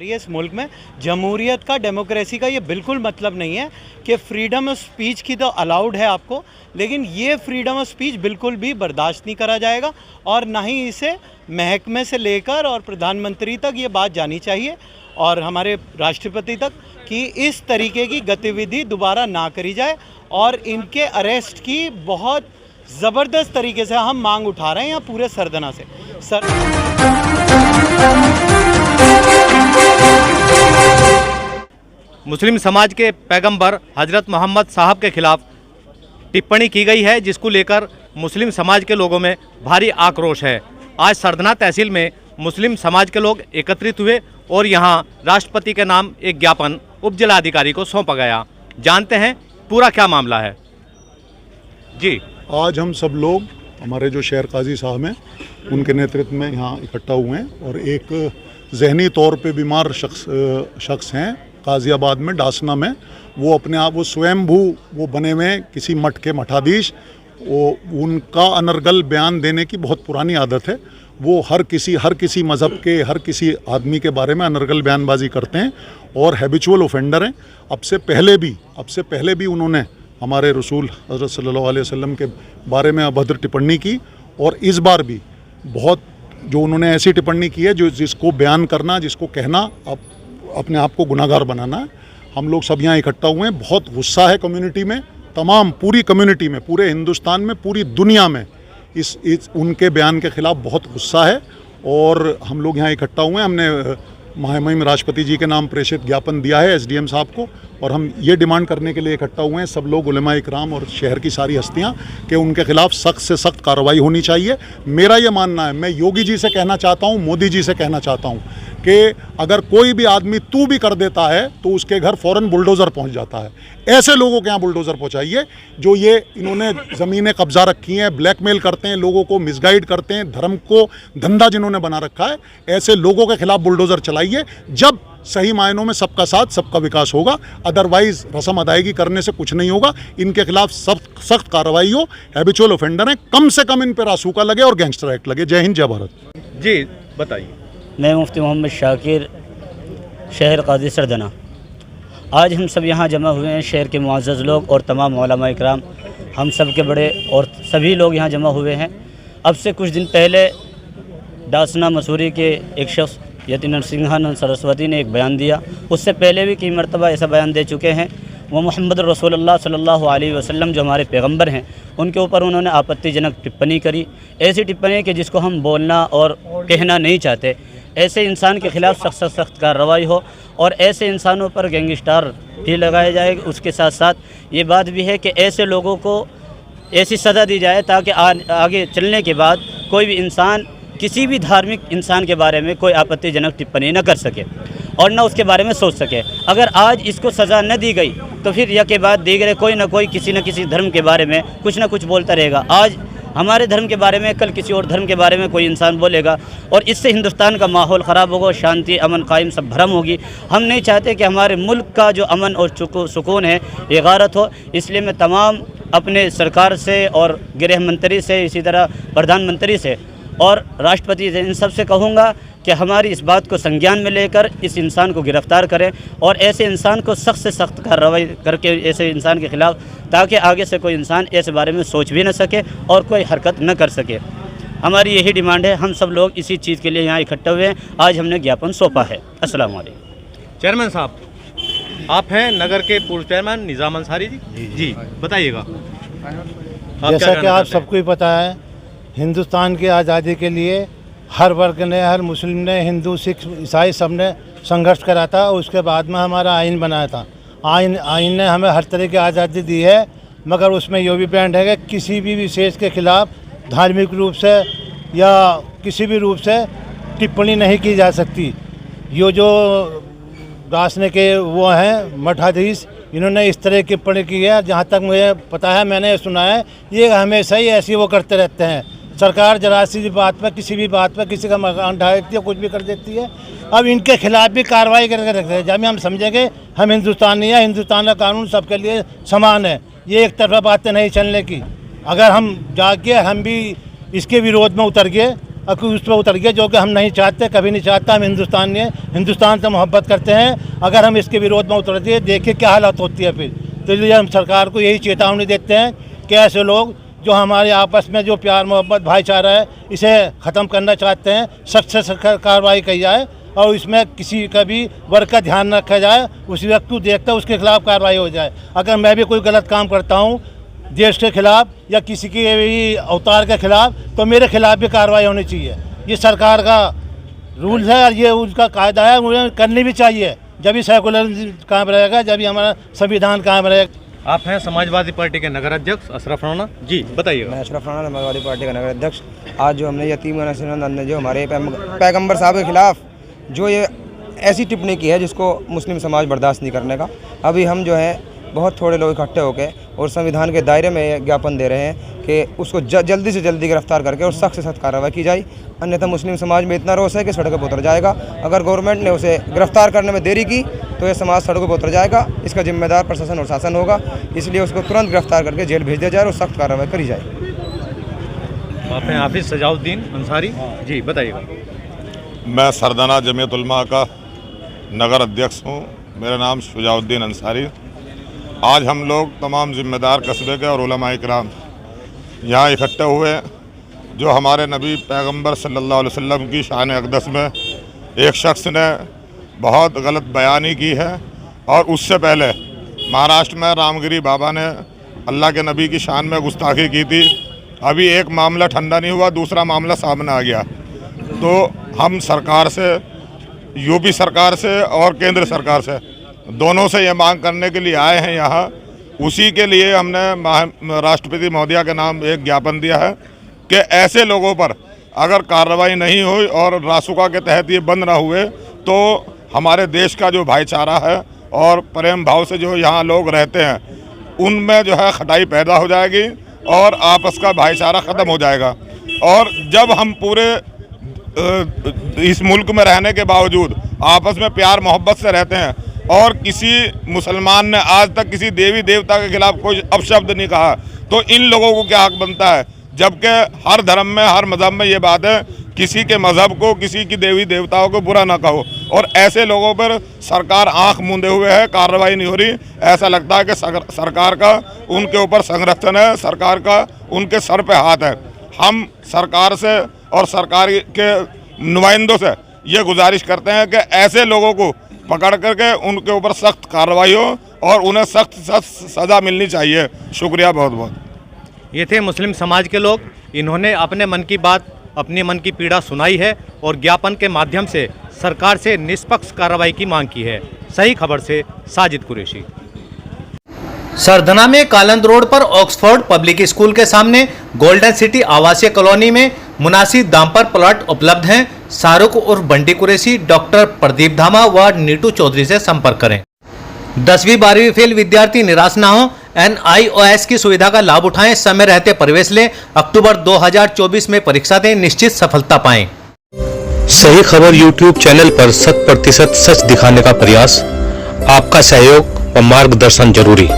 इस मुल्क में जमहूरियत का, डेमोक्रेसी का ये बिल्कुल मतलब नहीं है कि फ्रीडम ऑफ स्पीच की तो अलाउड है आपको, लेकिन ये फ्रीडम ऑफ स्पीच बिल्कुल भी बर्दाश्त नहीं करा जाएगा और ना ही इसे महकमे से लेकर और प्रधानमंत्री तक ये बात जानी चाहिए और हमारे राष्ट्रपति तक कि इस तरीके की गतिविधि दोबारा ना करी जाए और इनके अरेस्ट की बहुत ज़बरदस्त तरीके से हम मांग उठा रहे हैं यहाँ पूरे सरदना से। मुस्लिम समाज के पैगंबर हजरत मोहम्मद साहब के खिलाफ टिप्पणी की गई है, जिसको लेकर मुस्लिम समाज के लोगों में भारी आक्रोश है। आज सरदना तहसील में मुस्लिम समाज के लोग एकत्रित हुए और यहां राष्ट्रपति के नाम एक ज्ञापन उप जिलाधिकारी को सौंपा गया। जानते हैं पूरा क्या मामला है। जी, आज हम सब लोग, हमारे जो शहर काजी साहब हैं, उनके नेतृत्व में यहाँ इकट्ठा हुए हैं और एक जहनी तौर पे बीमार शख्स हैं गाज़ियाबाद में, डासना में। वो अपने आप, वो स्वयंभू वो बने हुए किसी मठ के मठाधीश। वो उनका अनर्गल बयान देने की बहुत पुरानी आदत है। वो हर किसी मज़हब के हर किसी आदमी के बारे में अनर्गल बयानबाजी करते हैं और हैबिचुअल ऑफेंडर हैं। अब से पहले भी उन्होंने हमारे रसूल हज़रत सल्लल्लाहु अलैहि वसल्लम के बारे में अभद्र टिप्पणी की और इस बार भी बहुत जो उन्होंने ऐसी टिप्पणी की है जिसको बयान करना, जिसको कहना, अपने आप को गुनाहगार बनाना है। हम लोग सब यहाँ इकट्ठा हुए हैं। बहुत गुस्सा है कम्युनिटी में, पूरी कम्युनिटी में, पूरे हिंदुस्तान में, पूरी दुनिया में इस उनके बयान के ख़िलाफ़ बहुत गुस्सा है और हम लोग यहाँ इकट्ठा हुए हैं। हमने महामहिम राष्ट्रपति जी के नाम प्रेषित ज्ञापन दिया है एसडीएम साहब को और हम ये डिमांड करने के लिए इकट्ठा हुए हैं सब लोग, उलेमा इकराम और शहर की सारी हस्तियाँ, कि उनके खिलाफ़ सख्त से सख्त कार्रवाई होनी चाहिए। मेरा ये मानना है, मैं योगी जी से कहना चाहता हूँ, मोदी जी से कहना चाहता हूँ कि अगर कोई भी आदमी तू भी कर देता है तो उसके घर फ़ौरन बुलडोज़र पहुँच जाता है। ऐसे लोगों के यहाँ बुलडोज़र पहुँचाइए जो ये इन्होंने ज़मीनें कब्जा रखी हैं, ब्लैकमेल करते हैं, लोगों को मिसगाइड करते हैं, धर्म को धंधा जिन्होंने बना रखा है, ऐसे लोगों के खिलाफ़ बुलडोज़र चलाइए। जब सही मायनों में सबका साथ, सबका विकास होगा, अदरवाइज़ रस्म अदायगी करने से कुछ नहीं होगा। इनके खिलाफ सख्त कार्रवाई हो। हैबिचुअल ऑफेंडर हैं, कम से कम इन पर रासूका लगे और गैंगस्टर एक्ट लगे। जय हिंद, जय भारत। जी बताइए। मैं मुफ्ती मोहम्मद शाकिर, शहर काजी सरदना। आज हम सब यहाँ जमा हुए हैं, शहर के मुअज़्ज़ज़ लोग और तमाम उलमा इकराम, हम सब के बड़े और सभी लोग यहाँ जमा हुए हैं। अब से कुछ दिन पहले डासना मसूरी के एक शख्स यति नरसिंहानंद सरस्वती ने एक बयान दिया। उससे पहले भी कई मरतबा ऐसा बयान दे चुके हैं। वो मोहम्मद रसूलुल्लाह सल्लल्लाहु अलैहि वसल्लम जो हमारे पैगंबर हैं, उनके ऊपर उन्होंने आपत्तिजनक टिप्पणी करी। ऐसी टिप्पणी कि जिसको हम बोलना और कहना नहीं चाहते। ऐसे इंसान के ख़िलाफ़ सख्त कार्रवाई हो और ऐसे इंसानों पर गैंगस्टर भी लगाए जाए। उसके साथ साथ ये बात भी है कि ऐसे लोगों को ऐसी सज़ा दी जाए ताकि आगे चलने के बाद कोई भी इंसान किसी भी धार्मिक इंसान के बारे में कोई आपत्तिजनक टिप्पणी न कर सके और न उसके बारे में सोच सके। अगर आज इसको सज़ा न दी गई तो फिर यह के बाद दीगरे कोई न कोई किसी न किसी धर्म के बारे में कुछ न कुछ बोलता रहेगा। आज हमारे धर्म के बारे में, कल किसी और धर्म के बारे में कोई इंसान बोलेगा और इससे हिंदुस्तान का माहौल ख़राब होगा, शांति, अमन कायम सब भरम होगी। हम नहीं चाहते कि हमारे मुल्क का जो अमन और सुकून है ये गारत हो। इसलिए मैं तमाम अपने सरकार से और गृह मंत्री से, इसी तरह प्रधानमंत्री से और राष्ट्रपति से, इन सब से कहूँगा कि हमारी इस बात को संज्ञान में लेकर इस इंसान को गिरफ़्तार करें और ऐसे इंसान को सख्त से सख्त कार्रवाई करके ऐसे इंसान के ख़िलाफ़, ताकि आगे से कोई इंसान ऐसे बारे में सोच भी न सके और कोई हरकत न कर सके। हमारी यही डिमांड है। हम सब लोग इसी चीज़ के लिए यहाँ इकट्ठे हुए हैं। आज हमने ज्ञापन सौंपा है। अस्सलाम वालेकुम। चेयरमैन साहब, आप हैं नगर के पूर्व चेयरमैन निज़ाम अंसारी जी बताइएगा। जैसा कि आप सबको ही पता है, हिंदुस्तान की आज़ादी के लिए हर वर्ग ने, हर मुस्लिम ने, हिंदू, सिख, ईसाई सब ने संघर्ष करा था। उसके बाद में हमारा आइन बनाया था। आइन ने हमें हर तरह की आज़ादी दी है, मगर उसमें यह भी बैंड है कि किसी भी विशेष के ख़िलाफ़ धार्मिक रूप से या किसी भी रूप से टिप्पणी नहीं की जा सकती। ये जो दासने के वो हैं मठाधीश, इन्होंने इस तरह की टिप्पणी की है। जहाँ तक मुझे पता है, मैंने सुना है, ये हमेशा ही ऐसी वो करते रहते हैं। सरकार जरा सी बात पर, किसी भी बात पर किसी का मकान ढा देती है, कुछ भी कर देती है। अब इनके खिलाफ़ भी कार्रवाई करके रखते हैं। जब हम समझेंगे हम हिंदुस्तानी हैं, हिंदुस्तान का कानून सबके लिए समान है, ये एक तरफा बातें नहीं चलने की। अगर हम जाके हम भी इसके विरोध में उतर गए और कोई उस पर उतर गया, जो कि हम नहीं चाहते, कभी नहीं चाहता। हम हिंदुस्तान से मोहब्बत करते हैं। अगर हम इसके विरोध में उतरते हैं, देखिए क्या हालत होती है फिर। तो इसलिए हम सरकार को यही चेतावनी देते हैं कि ऐसे लोग जो हमारे आपस में जो प्यार मोहब्बत भाईचारा है, इसे ख़त्म करना चाहते हैं, सख्त से सख्त कार्रवाई की जाए और इसमें किसी का भी वर्ग का ध्यान रखा जाए। उस व्यक्ति को देखता उसके खिलाफ कार्रवाई हो जाए। अगर मैं भी कोई गलत काम करता हूँ देश के खिलाफ या किसी के भी अवतार के खिलाफ, तो मेरे खिलाफ भी कार्रवाई होनी चाहिए। ये सरकार का रूल्स है और ये उनका कायदा है, उन्हें करनी भी चाहिए। जब भी सेकुलरिज्म कायम रहेगा, जब भी हमारा संविधान कायम रहेगा। आप हैं समाजवादी पार्टी के नगर अध्यक्ष अशरफ राणा जी, बताइएगा। मैं अशरफ राणा, समाजवादी पार्टी का नगर अध्यक्ष। आज जो हमने यतीम ने जो हमारे पैगंबर साहब के खिलाफ जो ये ऐसी टिप्पणी की है जिसको मुस्लिम समाज बर्दाश्त नहीं करने का, अभी हम जो है बहुत थोड़े लोग इकट्ठे होकर और संविधान के दायरे में ज्ञापन दे रहे हैं कि उसको जल्दी से जल्दी गिरफ्तार करके और सख्त से सख्त कार्रवाई की जाए। अन्यथा मुस्लिम समाज में इतना रोष है कि सड़कों पर उतर जाएगा। अगर गवर्नमेंट ने उसे गिरफ्तार करने में देरी की तो यह समाज सड़कों पर उतर जाएगा। इसका जिम्मेदार प्रशासन और शासन होगा, इसलिए उसको तुरंत गिरफ्तार करके जेल भेज दिया जाए और सख्त कार्रवाई करी जाए। आप हैं हाफिज सजाउद्दीन अंसारी जी, बताइएगा। मैं सरदाना जमीयत उलमा का नगर अध्यक्ष हूँ। मेरा नाम शुजाउद्दीन अंसारी। आज हम लोग तमाम जिम्मेदार कस्बे के और उलमा इकराम यहाँ इकट्ठे हुए, जो हमारे नबी पैगंबर सल्लल्लाहु अलैहि वसल्लम की शान अक़दस में एक शख्स ने बहुत गलत बयानी की है। और उससे पहले महाराष्ट्र में रामगिरी बाबा ने अल्लाह के नबी की शान में गुस्ताखी की थी। अभी एक मामला ठंडा नहीं हुआ, दूसरा मामला सामने आ गया। तो हम सरकार से, यूपी सरकार से और केंद्र सरकार से, दोनों से ये मांग करने के लिए आए हैं यहाँ। उसी के लिए हमने राष्ट्रपति महोदया के नाम एक ज्ञापन दिया है कि ऐसे लोगों पर अगर कार्रवाई नहीं हुई और रासुका के तहत ये बंद ना हुए तो हमारे देश का जो भाईचारा है और प्रेम भाव से जो यहाँ लोग रहते हैं, उनमें जो है खटाई पैदा हो जाएगी और आपस का भाईचारा ख़त्म हो जाएगा। और जब हम पूरे इस मुल्क में रहने के बावजूद आपस में प्यार मोहब्बत से रहते हैं और किसी मुसलमान ने आज तक किसी देवी देवता के खिलाफ कोई अपशब्द नहीं कहा, तो इन लोगों को क्या हक बनता है? जबकि हर धर्म में, हर मज़हब में ये बात है, किसी के मज़हब को, किसी की देवी देवताओं को बुरा ना कहो। और ऐसे लोगों पर सरकार आंख मूंदे हुए है, कार्रवाई नहीं हो रही। ऐसा लगता है कि सरकार का उनके ऊपर संरक्षण है, सरकार का उनके सर पे हाथ है। हम सरकार से और सरकार के नुमाइंदों से ये गुजारिश करते हैं कि ऐसे लोगों को पकड़ करके उनके ऊपर सख्त कार्रवाई हो और उन्हें सख्त सज़ा मिलनी चाहिए। शुक्रिया बहुत बहुत। ये थे मुस्लिम समाज के लोग। इन्होंने अपने मन की बात, अपनी मन की पीड़ा सुनाई है और ज्ञापन के माध्यम से सरकार से निष्पक्ष कार्रवाई की मांग की है। सही खबर से साजिद कुरैशी। सरधना में कालंद रोड पर ऑक्सफोर्ड पब्लिक स्कूल के सामने गोल्डन सिटी आवासीय कॉलोनी में मुनासिब दाम पर प्लॉट उपलब्ध हैं। शाहरुख उर्फ बंटी कुरैशी, डॉक्टर प्रदीप धामा व नीटू चौधरी से संपर्क करें। 10वीं 12वीं फेल विद्यार्थी निराश ना हो, NIOS की सुविधा का लाभ उठाएं, समय रहते प्रवेश लें, अक्टूबर 2024 में परीक्षा दें, निश्चित सफलता पाएं। सही खबर YouTube चैनल पर 100% सच दिखाने का प्रयास। आपका सहयोग व मार्गदर्शन जरूरी।